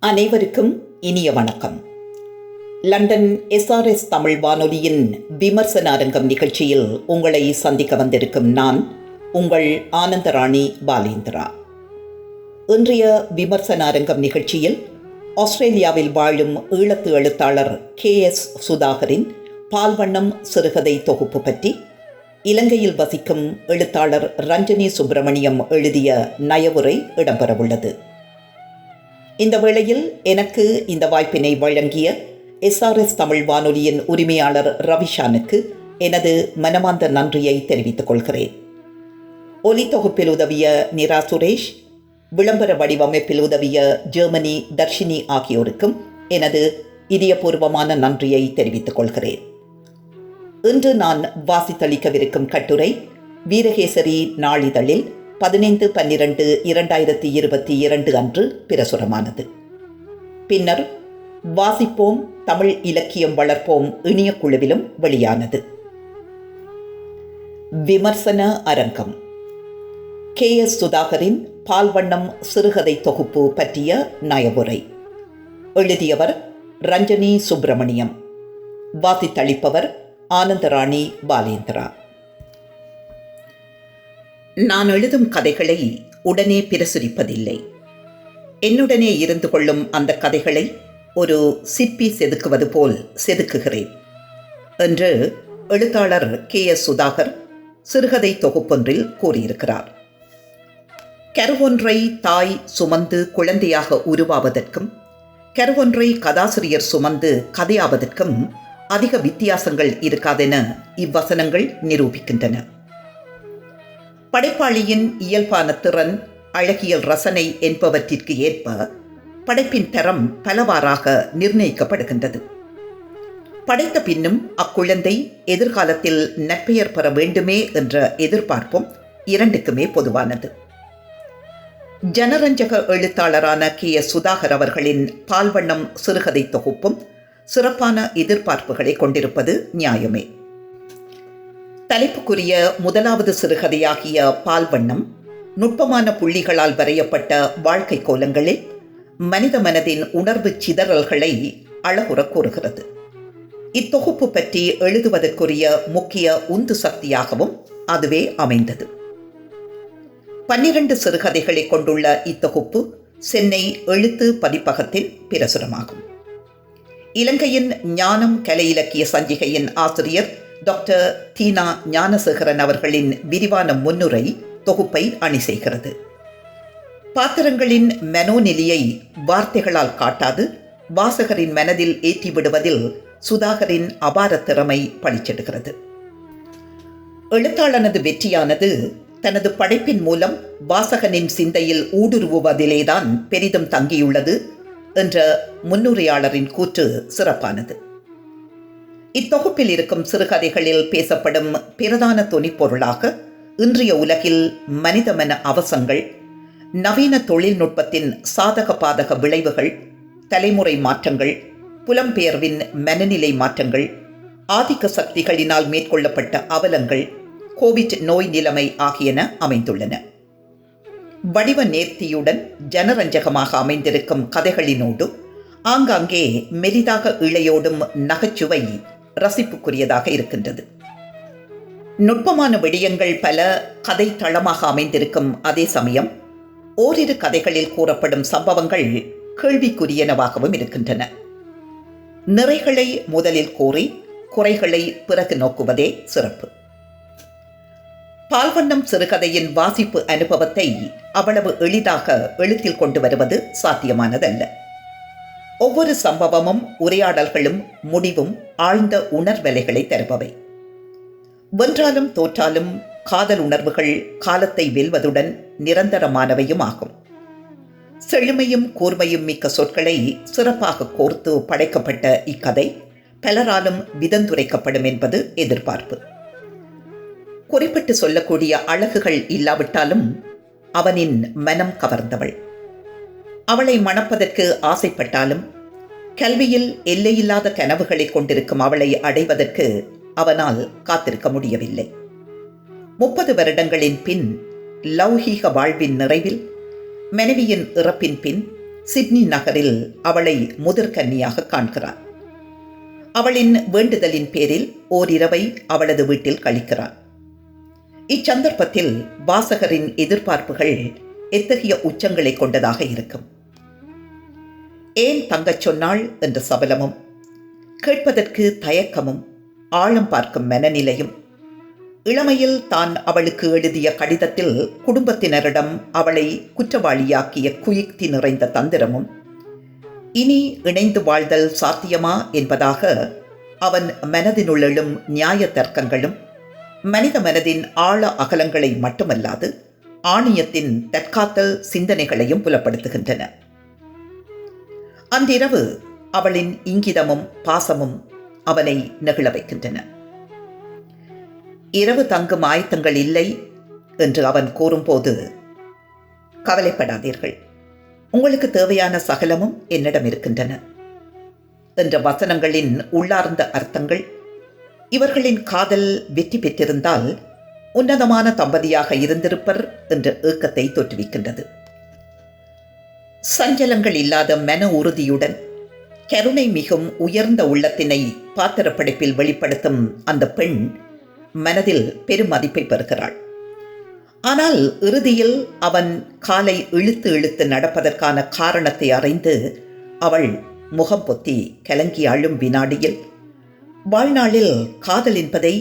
அனைவருக்கும் இனிய வணக்கம். லண்டன் SRS தமிழ் வானொலியின் விமர்சன அரங்கம் நிகழ்ச்சியில் உங்களை சந்திக்க வந்திருக்கும் நான் உங்கள் ஆனந்தராணி பாலேந்திரா. இன்றைய விமர்சன அரங்கம் நிகழ்ச்சியில் ஆஸ்திரேலியாவில் வாழும் ஈழத்து எழுத்தாளர் KS சுதாகரின் பால்வண்ணம் சிறுகதை தொகுப்பு பற்றி, இலங்கையில் வசிக்கும் எழுத்தாளர் ரஞ்சனி சுப்பிரமணியம் எழுதிய நயவுரை இடம்பெறவுள்ளது. இந்த வேளையில் எனக்கு இந்த வாய்ப்பினை வழங்கிய SRS தமிழ் வானொலியின் உரிமையாளர் ரவிஷானுக்கு எனது மனமார்ந்த நன்றியை தெரிவித்துக் கொள்கிறேன். ஒலி தொகுப்பில் உதவிய நிரா சுரேஷ், விளம்பர வடிவமைப்பில் உதவிய ஜெர்மனி தர்ஷினி ஆகியோருக்கும் எனது இதயபூர்வமான நன்றியை தெரிவித்துக் கொள்கிறேன். இன்று நான் வாசித்தளிக்கவிருக்கும் கட்டுரை வீரகேசரி நாளிதழில் 15/12/2022 அன்று பிரசுரமானது. பின்னர் வாசிப்போம் தமிழ் இலக்கியம் வளர்ப்போம் இணையக்குழுவிலும் வெளியானது. விமர்சன அரங்கம். KS சுதாகரின் பால்வண்ணம் சிறுகதை தொகுப்பு பற்றிய நயவுரை. எழுதியவர் ரஞ்சனி சுப்பிரமணியம். வாசித்தளிப்பவர் ஆனந்தராணி பாலேந்திரா. நான் எழுதும் கதைகளை உடனே பிரசுரிப்பதில்லை. என்னுடனே இருந்து கொள்ளும் அந்த கதைகளை ஒரு சிற்பி செதுக்குவது போல் செதுக்குகிறேன் என்று எழுத்தாளர் KS சுதாகர் சிறுகதை தொகுப்பொன்றில் கூறியிருக்கிறார். கருவொன்றை தாய் சுமந்து குழந்தையாக உருவாவதற்கும் கருவொன்றை கதாசிரியர் சுமந்து கதையாவதற்கும் அதிக வித்தியாசங்கள் இருக்காதென இவ்வசனங்கள் நிரூபிக்கின்றன. படைப்பாளியின் இயல்பான திறன், அழகியல் ரசனை என்பவற்றிற்கு ஏற்ப படைப்பின் தரம் பலவாறாக நிர்ணயிக்கப்படுகின்றது. படைத்த பின்னும் அக்குழந்தை எதிர்காலத்தில் நற்பெயர் பெற வேண்டுமே என்ற எதிர்பார்ப்பும் இரண்டுக்குமே பொதுவானது. ஜனரஞ்சக எழுத்தாளரான KS சுதாகர் அவர்களின் பால்வண்ணம் சிறுகதை தொகுப்பும் சிறப்பான எதிர்பார்ப்புகளை கொண்டிருப்பது நியாயமே. தலைப்புக்குரிய முதலாவது சிறுகதையாகிய பால்வண்ணம் நுட்பமான புள்ளிகளால் வரையப்பட்ட வாழ்க்கை கோலங்களில் மனித மனதின் உணர்வு சிதறல்களை அழகுற கூறுகிறது. இத்தொகுப்பு பற்றி எழுதுவதற்குரிய முக்கிய உந்து சக்தியாகவும் அதுவே அமைந்தது. 12 சிறுகதைகளை கொண்டுள்ள இத்தொகுப்பு சென்னை எழுத்து பதிப்பகத்தின் பிரசுரமாகும். இலங்கையின் ஞானம் கலை இலக்கிய சஞ்சிகையின் ஆசிரியர் டாக்டர் தீனா ஞானசேகரன் அவர்களின் விரிவான முன்னுரை தொகுப்பை அணி செய்கிறது. பாத்திரங்களின் மனோநிலையை வார்த்தைகளால் காட்டாது வாசகரின் மனதில் ஏற்றிவிடுவதில் சுதாகரின் அபார திறமை பளிச்சிடுகிறது. எழுத்தாளனது வெற்றியானது தனது படைப்பின் மூலம் வாசகனின் சிந்தையில் ஊடுருவுவதிலேதான் பெரிதும் தங்கியுள்ளது என்ற முன்னுரையாளரின் கூற்று சிறப்பானது. இத்தொகுப்பில் இருக்கும் சிறுகதைகளில் பேசப்படும் பிரதான தொனிப்பொருளாக இன்றைய உலகில் மனிதமன அவசங்கள், நவீன தொழில்நுட்பத்தின் சாதக பாதக விளைவுகள், தலைமுறை மாற்றங்கள், புலம்பெயர்வின் மனநிலை மாற்றங்கள், ஆதிக்க சக்திகளினால் மேற்கொள்ளப்பட்ட அவலங்கள், கோவிட் நோய் நிலைமை ஆகியன அமைந்துள்ளன. வடிவ நேர்த்தியுடன் ஜனரஞ்சகமாக அமைந்திருக்கும் கதைகளினோடு ஆங்காங்கே மெலிதாக இழையோடும் நகைச்சுவை ரசிப்புக்குரியதாக இருக்கின்றது. நுட்பமான விடயங்கள் பல கதை தளமாக அமைந்திருக்கும் அதே சமயம் ஓரிரு கதைகளில் கூறப்படும் சம்பவங்கள் கேள்விக்குரியனவாகவும் இருக்கின்றன. நிறைகளை முதலில் கூறி குறைகளை பிறகு நோக்குவதே சிறப்பு. பால்வண்ணம் சிறுகதையின் வாசிப்பு அனுபவத்தை அவ்வளவு எளிதாக எழுத்தில் கொண்டு வருவது சாத்தியமானதல்ல. ஒவ்வொரு சம்பவமும் உரையாடல்களும் முடிவும் ஆழ்ந்த உணர்வலைகளை தருபவை. வென்றாலும் தோற்றாலும் காதல் உணர்வுகள் காலத்தை வெல்வதுடன் நிரந்தரமானவையும் ஆகும். செழுமையும் கூர்மையும் மிக்க சொற்களை சிறப்பாக கோர்த்து படைக்கப்பட்ட இக்கதை பலராலும் விதந்துரைக்கப்படும் என்பது எதிர்பார்ப்பு. குறிப்பிட்டு சொல்லக்கூடிய அழகுகள் இல்லாவிட்டாலும் அவனின் மனம் கவர்ந்தவள். அவளை மணப்பதற்கு ஆசைப்பட்டாலும் கல்வியில் எல்லையில்லாத கனவுகளை கொண்டிருக்கும் அவளை அடைவதற்கு அவனால் காத்திருக்க முடியவில்லை. 30 வருடங்களின் பின் லௌகீக வாழ்வின் நிறைவில் மனைவியின் இறப்பின் பின் சிட்னி நகரில் அவளை முதற்கன்னியாக காண்கிறான். அவளின் வேண்டுதலின் பேரில் ஓரிரவை அவளது வீட்டில் கழிக்கிறான். இச்சந்தர்ப்பத்தில் வாசகரின் எதிர்பார்ப்புகள் எத்தகைய உச்சங்களை கொண்டதாக இருக்கும். ஏன் தங்கச் சொன்னாள் என்ற சபலமும், கேட்பதற்கு தயக்கமும், ஆழம் பார்க்கும் மனநிலையும், இளமையில் தான் அவளுக்கு எழுதிய கடிதத்தில் குடும்பத்தினரிடம் அவளை குற்றவாளியாக்கிய குயுக்தி நிறைந்த தந்திரமும், இனி இணைந்து வாழ்தல் சாத்தியமா என்பதாக அவன் மனதினுள்ளும் நியாய தர்க்கங்களும் மனித மனதின் ஆழ அகலங்களை மட்டுமல்லாது ஆணியத்தின் தற்காத்தல் சிந்தனைகளையும் புலப்படுத்துகின்றன. அன்றிரவு அவளின் இங்கிதமும் பாசமும் அவனை நெகிழ வைக்கின்றன. இரவு தங்கும் ஆயத்தங்கள் இல்லை என்று அவன் கூறும்போது, கவலைப்படாதீர்கள், உங்களுக்கு தேவையான சகலமும் என்னிடம் இருக்கின்றன என்ற வசனங்களின் உள்ளார்ந்த அர்த்தங்கள் இவர்களின் காதல் வெற்றி பெற்றிருந்தால் உன்னதமான தம்பதியாக இருந்திருப்பர் என்ற ஏக்கத்தை தோற்றுவிக்கின்றது. சஞ்சலங்கள் இல்லாத மன உறுதியுடன் கருணை மிகும் உயர்ந்த உள்ளத்தினை பாத்திரப்படைப்பில் வெளிப்படுத்தும் அந்த பெண் மனதில் பெரும் மதிப்பை பெறுகிறாள். ஆனால் இறுதியில் அவன் காலை இழுத்து இழுத்து நடப்பதற்கான காரணத்தை அறிந்து அவள் முகம் பொத்தி கலங்கி அழும் வினாடியில், வாழ்நாளில் காதல் என்பதை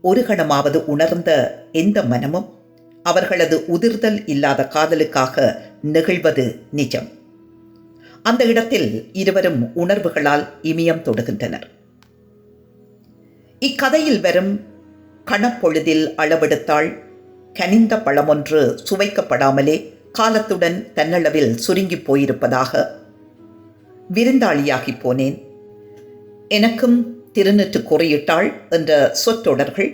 ஒரு கணமாவது உணர்ந்த எந்த மனமும் அவர்களது உதிர்தல் இல்லாத காதலுக்காக நெகிழ்வது நிஜம். அந்த இடத்தில் இருவரும் உணர்வுகளால் இமயம் தொடுகின்றனர். இக்கதையில் வரும் கணப்பொழுதில் அளவெடுத்தாள் கனிந்த பழமொன்று சுவைக்கப்படாமலே காலத்துடன் தன்னளவில் சுருங்கி போயிருப்பதாக, விருந்தாளியாகி போனேன், எனக்கும் திருநெற்று குறியிட்டாள் என்ற சொற்றொடர்கள்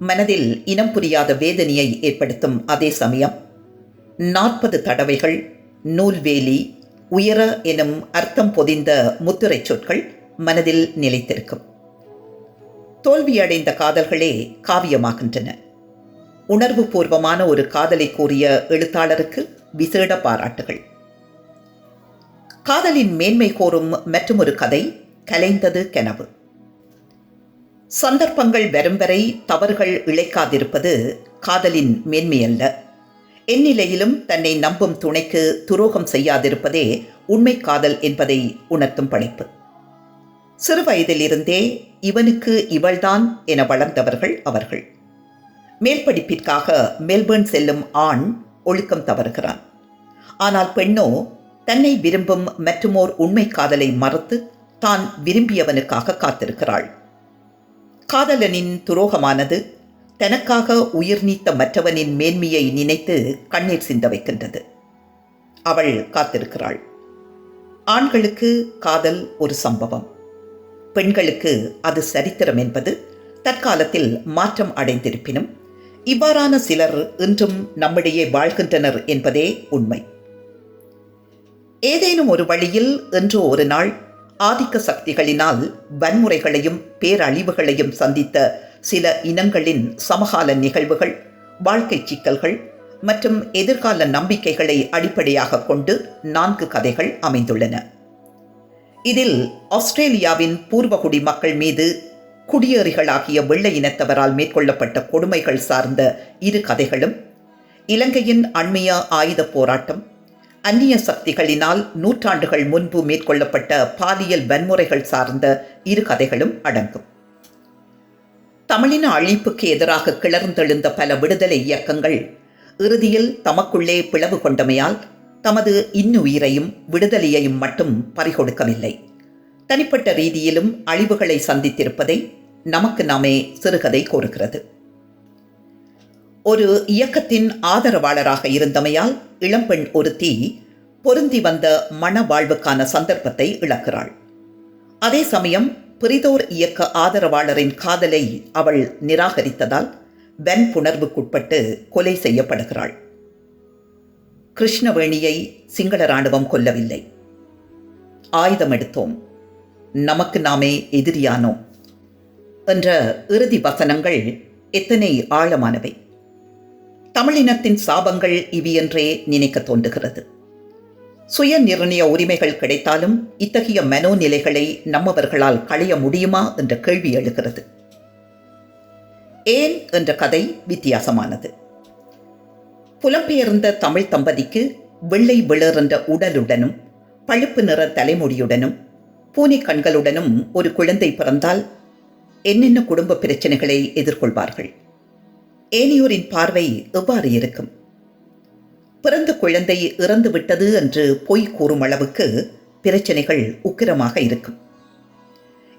மனதில் இனம் புரியாத வேதனையை ஏற்படுத்தும் அதே சமயம் 40 தடவைகள் நூல்வேலி உயர எனும் அர்த்தம் பொதிந்த முத்திரை சொற்கள் மனதில் நிலைத்திருக்கும். தோல்வியடைந்த காதல்களே காவியமாகின்றன. உணர்வு பூர்வமான ஒரு காதலை கூறிய எழுத்தாளருக்கு விசேட பாராட்டுகள். காதலின் மேன்மை கோரும் மற்றொரு கதை கலைந்தது கனவு. சந்தர்ப்பங்கள் வரும் வரை தவறுகள் இழைக்காதிருப்பது காதலின் மேன்மையல்ல. எந்நிலையிலும் தன்னை நம்பும் துணைக்கு துரோகம் செய்யாதிருப்பதே உண்மை காதல் என்பதை உணர்த்தும் படைப்பு. சிறு வயதிலிருந்தே இவனுக்கு இவள்தான் என வளர்ந்தவர்கள் அவர்கள். மேல்படிப்பிற்காக மெல்பர்ன் செல்லும் ஆண் ஒழுக்கம் தவறுகிறான். ஆனால் பெண்ணோ தன்னை விரும்பும் மற்றுமோர் உண்மை காதலை மறுத்து தான் விரும்பியவனுக்காக காத்திருக்கிறாள். காதலனின் துரோகமானது தனக்காக உயிர் நீத்த மற்றவனின் மேன்மையை நினைத்து கண்ணீர் சிந்த வைக்கின்றது. அவள் காத்திருக்கிறாள். ஆண்களுக்கு காதல் ஒரு சம்பவம், பெண்களுக்கு அது சரித்திரம் என்பது தற்காலத்தில் மாற்றம் அடைந்திருப்பினும் இவ்வாறான சிலர் இன்றும் நம்மிடையே வாழ்கின்றனர் என்பதே உண்மை. ஏதேனும் ஒரு வழியில் என்றோ ஒரு நாள் ஆதிக்க சக்திகளினால் வன்முறைகளையும் பேரழிவுகளையும் சந்தித்த சில இனங்களின் சமகால நிகழ்வுகள், வாழ்க்கை சிக்கல்கள் மற்றும் எதிர்கால நம்பிக்கைகளை அடிப்படையாக கொண்டு 4 கதைகள் அமைந்துள்ளன. இதில் ஆஸ்திரேலியாவின் பூர்வகுடி மக்கள் மீது குடியேறிகளாகிய வெள்ளை இனத்தவரால் மேற்கொள்ளப்பட்ட கொடுமைகள் சார்ந்த 2 கதைகளும், இலங்கையின் அண்மைய ஆயுத போராட்டம், அந்நிய சக்திகளினால் நூற்றாண்டுகள் முன்பு மேற்கொள்ளப்பட்ட பாலியல் வன்முறைகள் சார்ந்த 2 கதைகளும் அடங்கும். தமிழின அழிப்புக்கு எதிராக கிளர்ந்தெழுந்த பல விடுதலை இயக்கங்கள் இறுதியில் தமக்குள்ளே பிளவு கொண்டமையால் தமது இன்னுயிரையும் விடுதலையையும் மட்டும் பறிகொடுக்கவில்லை, தனிப்பட்ட ரீதியிலும் அழிவுகளை சந்தித்திருப்பதை நமக்கு நாமே சிறுகதை கோருகிறது. ஒரு இயக்கத்தின் ஆதரவாளராக இருந்தமையால் இளம்பெண் ஒருத்தி பொருந்தி வந்த மன வாழ்வுக்கான சந்தர்ப்பத்தை இழக்கிறாள். அதே சமயம் பிரிதோர் இயக்க ஆதரவாளரின் காதலை அவள் நிராகரித்ததால் வன்புணர்வுக்குட்பட்டு கொலை செய்யப்படுகிறாள். கிருஷ்ணவேணியை சிங்கள இராணுவம் கொல்லவில்லை, ஆயுதம் எடுத்தோம், நமக்கு நாமே எதிரியானோம் என்ற இறுதி வசனங்கள் எத்தனை ஆழமானவை. தமிழினத்தின் சாபங்கள் இவி என்றே நினைக்க தோன்றுகிறது. சுய நிர்ணய உரிமைகள் கிடைத்தாலும் இத்தகைய மனோநிலைகளை நம்மவர்களால் களைய முடியுமா என்ற கேள்வி எழுகிறது. ஏன் என்ற கதை வித்தியாசமானது. புலம்பெயர்ந்த தமிழ் தம்பதிக்கு வெள்ளை வெளிர் என்ற உடலுடனும் பழுப்பு நிற தலைமுடியுடனும் பூனை கண்களுடனும் ஒரு குழந்தை பிறந்தால் என்னென்ன குடும்ப பிரச்சனைகளை எதிர்கொள்வார்கள்? ஏனையோரின் பார்வை எவ்வாறு இருக்கும்? பிறந்த குழந்தை இறந்து விட்டது என்று பொய் கூறும் அளவுக்கு பிரச்சனைகள் உக்கிரமாக இருக்கும்.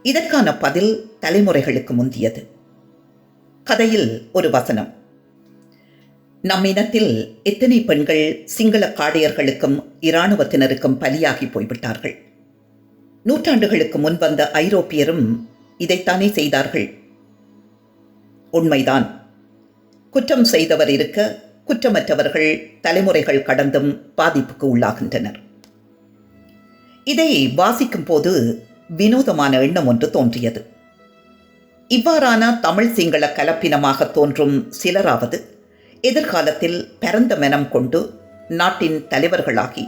இதற்கான பதில் தலைமுறைகளுக்கு முந்தியது. கதையில் ஒரு வசனம். நம் இனத்தில் எத்தனை பெண்கள் சிங்கள காடையர்களுக்கும் இராணுவத்தினருக்கும் பலியாகி போய்விட்டார்கள். நூற்றாண்டுகளுக்கு முன் வந்த ஐரோப்பியரும் இதைத்தானே செய்தார்கள். உண்மைதான். குற்றம் செய்தவர் இருக்க குற்றமற்றவர்கள் தலைமுறைகள் கடந்தும் பாதிப்புக்கு உள்ளாகின்றனர். இதை வாசிக்கும் போது வினோதமான எண்ணம் ஒன்று தோன்றியது. இவ்வாறான தமிழ் சிங்கள கலப்பினமாக தோன்றும் சிலராவது எதிர்காலத்தில் பரந்த மனம் கொண்டு நாட்டின் தலைவர்களாகி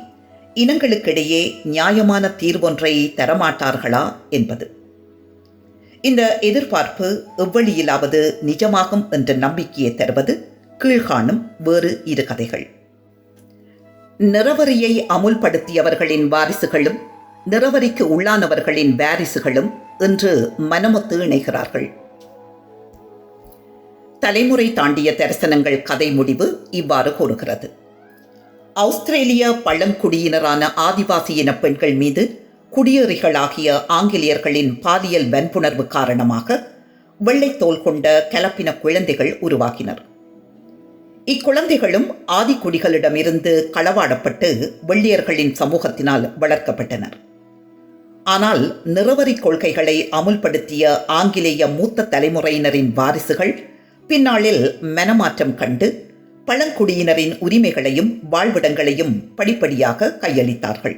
இனங்களுக்கிடையே நியாயமான தீர்வொன்றை தரமாட்டார்களா என்பது. இந்த எதிர்பார்ப்பு எவ்வழியிலாவது நிஜமாகும் என்ற நம்பிக்கையை தருவது கீழ்காணும் வேறு இரு கதைகள். நிறவரியை அமுல்படுத்தியவர்களின் வாரிசுகளும் நிறவரிக்கு உள்ளானவர்களின் வாரிசுகளும் இன்று மனமொத்து இணைகிறார்கள். தலைமுறை தாண்டிய தரிசனங்கள் கதை முடிவு இவ்வாறு கூறுகிறது. ஆஸ்திரேலிய பழங்குடியினரான ஆதிவாசி இன பெண்கள் மீது குடியேறிகளாகிய ஆங்கிலேயர்களின் பாலியல் வன்புணர்வு காரணமாக வெள்ளைத்தோல் கொண்ட கலப்பின குழந்தைகள் உருவாகினர். இக்குழந்தைகளும் ஆதிக்குடிகளிடமிருந்து களவாடப்பட்டு வெள்ளையர்களின் சமூகத்தினால் வளர்க்கப்பட்டனர். ஆனால் நிறவரி கொள்கைகளை அமுல்படுத்திய ஆங்கிலேய மூத்த தலைமுறையினரின் வாரிசுகள் பின்னாளில் மனமாற்றம் கண்டு பழங்குடியினரின் உரிமைகளையும் வாழ்விடங்களையும் படிப்படியாக கையளித்தார்கள்.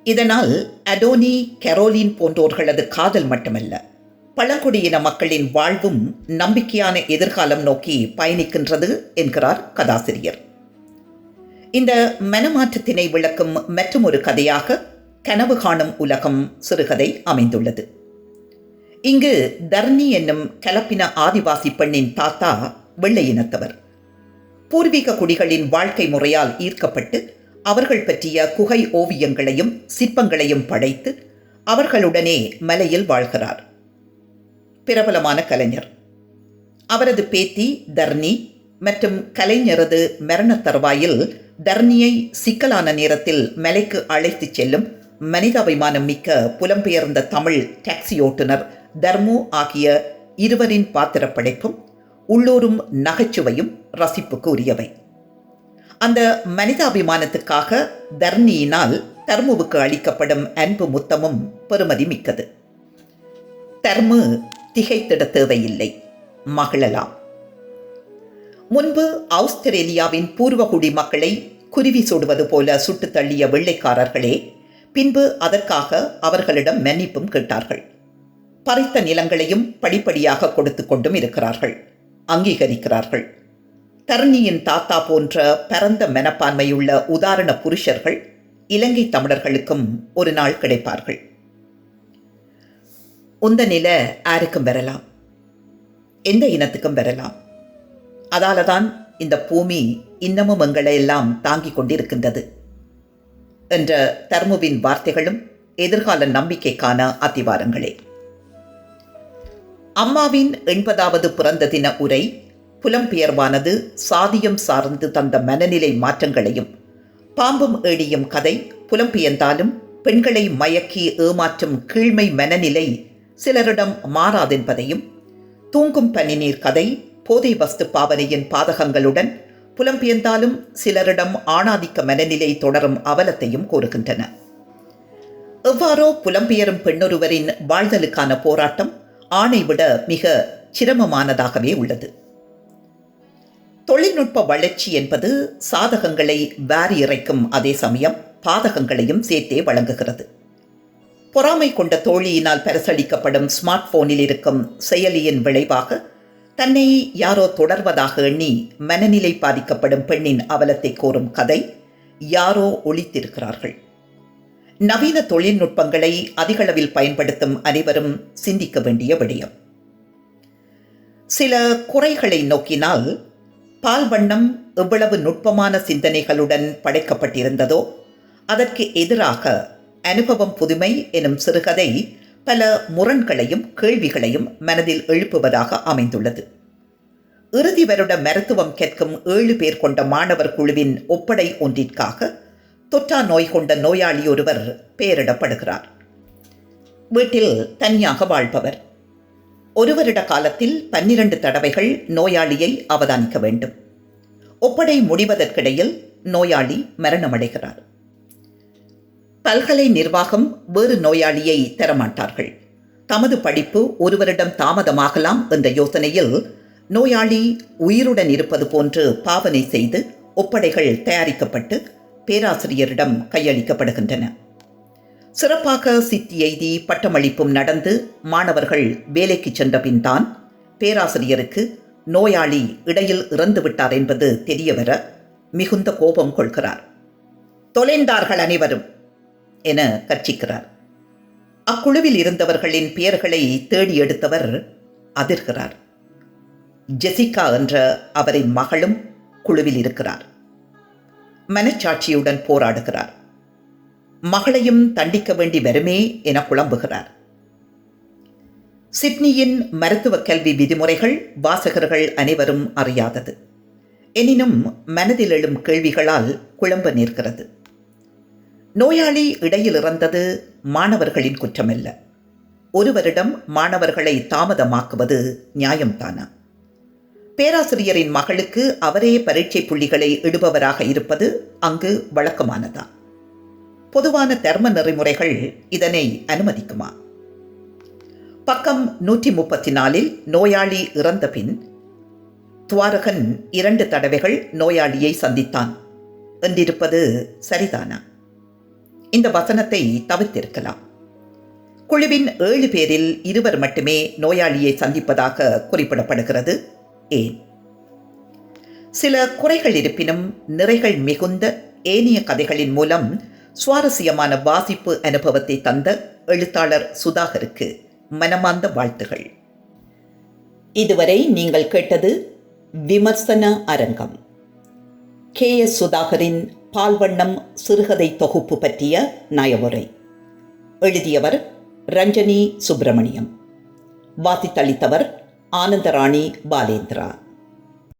இதனால் அடோனி, கரோலின் போன்றோர்களது காதல் மட்டுமல்ல, பழங்குடியின மக்களின் வாழ்வும் நம்பிக்கையான எதிர்காலம் நோக்கி பயணிக்கின்றது என்கிறார் கதாசிரியர். இந்த மனமாற்றத்தினை விளக்கும் மற்றொரு கதையாக கனவு காணும் உலகம் சிறுகதை அமைந்துள்ளது. இங்கு தர்ணி என்னும் கலப்பின ஆதிவாசி பெண்ணின் தாத்தா வெள்ளை இனத்தவர். பூர்வீக குடிகளின் வாழ்க்கை முறையால் ஈர்க்கப்பட்டு அவர்கள் பற்றிய குகை ஓவியங்களையும் சிற்பங்களையும் படைத்து அவர்களுடனே மலையில் வாழ்கிறார். பிரபலமான கலைஞர். அவரது பேத்தி தர்ணி மற்றும் கலைஞரது மரண தருவாயில் தர்ணியை சிக்கலான நேரத்தில் மலைக்கு அழைத்துச் செல்லும் மனிதாபிமானம் மிக்க புலம்பெயர்ந்த தமிழ் டாக்ஸி ஓட்டுநர் தர்மு ஆகிய இருவரின் பாத்திரப்படைப்பும் உள்ளூரும் நகைச்சுவையும் ரசிப்புக்கு உரியவை. அந்த மனிதாபிமானத்துக்காக தர்ணியினால் தர்முவுக்கு அளிக்கப்படும் அன்பு முத்தமும் பெருமதி மிக்கது. தர்மு திகைத்திட தேவையில்லை, மகிழலாம். முன்பு ஆஸ்திரேலியாவின் பூர்வகுடி மக்களை குருவி சுடுவது போல சுட்டு தள்ளிய வெள்ளைக்காரர்களே பின்பு அதற்காக அவர்களிடம் மன்னிப்பும் கேட்டார்கள். பறித்த நிலங்களையும் படிப்படியாக கொடுத்து கொண்டும் இருக்கிறார்கள், அங்கீகரிக்கிறார்கள். தர்ணியின் தாத்தா போன்ற பரந்த மனப்பான்மையுள்ள உதாரண புருஷர்கள் இலங்கை தமிழர்களுக்கும் ஒரு நாள் கிடைப்பார்கள். உந்த நிலை யாருக்கும் வரலாம், எந்த இனத்துக்கும் வரலாம். அதாலதான் இந்த பூமி இன்னமும் எங்களை எல்லாம் தாங்கிக் கொண்டிருக்கின்றது என்ற தர்முவின் வார்த்தைகளும் எதிர்கால நம்பிக்கைக்கான அத்திவாரங்களே. அம்மாவின் 80வது பிறந்த தின உரை புலம்பெயர்வானது சாதியம் சார்ந்து தந்த மனநிலை மாற்றங்களையும் பாம்பும் ஏடியும் கதை புலம்பெயர்ந்தாலும் பெண்களை மயக்கி ஏமாற்றும் கீழ்மை மனநிலை சிலரிடம் மாறாதென்பதையும், தூங்கும் பனிநீர் கதை போதை வஸ்து பாவனையின் பாதகங்களுடன் புலம்பெயர்ந்தாலும் சிலரிடம் ஆணாதிக்க மனநிலை தொடரும் அவலத்தையும் கூறுகின்றன. எவ்வாறோ புலம்பெயரும் பெண்ணொருவரின் வாழ்தலுக்கான போராட்டம் ஆணை விட மிக சிரமமானதாகவே உள்ளது. தொழில்நுட்ப வளர்ச்சி என்பது சாதகங்களை வாரி இறைக்கும் அதே சமயம் பாதகங்களையும் சேர்த்தே வழங்குகிறது. பொறாமை கொண்ட தோழியினால் பரிசளிக்கப்படும் ஸ்மார்ட் போனில் இருக்கும் செயலியின் விளைவாக தன்னை யாரோ தொடர்வதாக எண்ணி மனநிலை பாதிக்கப்படும் பெண்ணின் அவலத்தை கோரும் கதை யாரோ ஒளித்திருக்கிறார்கள். நவீன தொழில்நுட்பங்களை அதிகளவில் பயன்படுத்தும் அனைவரும் சிந்திக்க வேண்டிய விடயம். சில குறைகளை நோக்கினால், பால் வண்ணம் எவ்வளவு நுட்பமான சிந்தனைகளுடன் படைக்கப்பட்டிருந்ததோ அதற்கு எதிராக அனுபவம் புதுமை எனும் சிறுகதை பல முரண்களையும் கேள்விகளையும் மனதில் எழுப்புவதாக அமைந்துள்ளது. இறுதி வருட மருத்துவம் கேட்கும் 7 பேர் கொண்ட மாணவர் குழுவின் ஒப்படை ஒன்றிற்காக தொற்றா நோய் கொண்ட நோயாளி ஒருவர் பெயரிடப்படுகிறார். வீட்டில் தனியாக வாழ்பவர். ஒரு வருட காலத்தில் 12 தடவைகள் நோயாளியை அவதானிக்க வேண்டும். ஒப்படை முடிவதற்கிடையில் நோயாளி மரணமடைகிறார். பல்கலை நிர்வாகம் வேறு நோயாளியை தரமாட்டார்கள். தமது படிப்பு 1 வருடம் தாமதமாகலாம் என்ற யோசனையில் நோயாளி உயிருடன் இருப்பது போன்று பாவனை செய்து ஒப்படைகள் தயாரிக்கப்பட்டு பேராசிரியரிடம் கையளிக்கப்படுகின்றன. சிறப்பாக சித்தி எய்தி பட்டமளிப்பும் நடந்து மாணவர்கள் வேலைக்கு சென்ற பின்தான் பேராசிரியருக்கு நோயாளி இடையில் இறந்துவிட்டார் என்பது தெரியவர மிகுந்த கோபம் கொள்கிறார். தொலைந்தார்கள் அனைவரும் என கர்ச்சிக்கிறார். அக்குழுவில் இருந்தவர்களின் பெயர்களை தேடி எடுத்தவர் அதிர்கிறார். ஜெசிகா என்ற அவரின் மகளும் குழுவில் இருக்கிறார். மனச்சாட்சியுடன் போராடுகிறார். மகளையும் தண்டிக்க வேண்டி வருமே என குழம்புகிறார். சிட்னியின் மருத்துவ கல்வி விதிமுறைகள் வாசகர்கள் அனைவரும் அறியாதது. எனினும் மனதில் எழும் கேள்விகளால் குழம்ப நிற்கிறது. நோயாளி இடையில் இறந்தது மாணவர்களின் குற்றமல்ல. 1 வருடம் மாணவர்களை தாமதமாக்குவது நியாயம்தானா? பேராசிரியரின் மகளுக்கு அவரே பரீட்சை புள்ளிகளை இடுபவராக இருப்பது அங்கு வழக்கமானதா? பொதுவான தர்ம நெறிமுறைகள் இதனை அனுமதிக்குமா? பக்கம் 134 நோயாளி இறந்த பின் துவாரகன் 2 தடவைகள் நோயாளியை சந்தித்தான் என்றிருப்பது சரிதானா? இந்த வசனத்தை தவிர்த்திருக்கலாம். குழுவின் 7 பேரில் 2 மட்டுமே நோயாளியை சந்திப்பதாக குறிப்பிடப்படுகிறது. ஏன்? சில குறைகள் இருப்பினும் நிறைகள் மிகுந்த ஏனைய கதைகளின் மூலம் சுவாரஸ்யமான வாசிப்பு அனுபவத்தை தந்த எழுத்தாளர் சுதாகருக்கு மனமார்ந்த வாழ்த்துகள். இதுவரை நீங்கள் கேட்டது விமர்சன அரங்கம். KS சுதாகரின் பால்வண்ணம் சிறுகதை தொகுப்பு பற்றிய நயவுரை. எழுதியவர் ரஞ்சனி சுப்பிரமணியம். வாசித்தளித்தவர் ஆனந்தராணி பாலேந்திரா.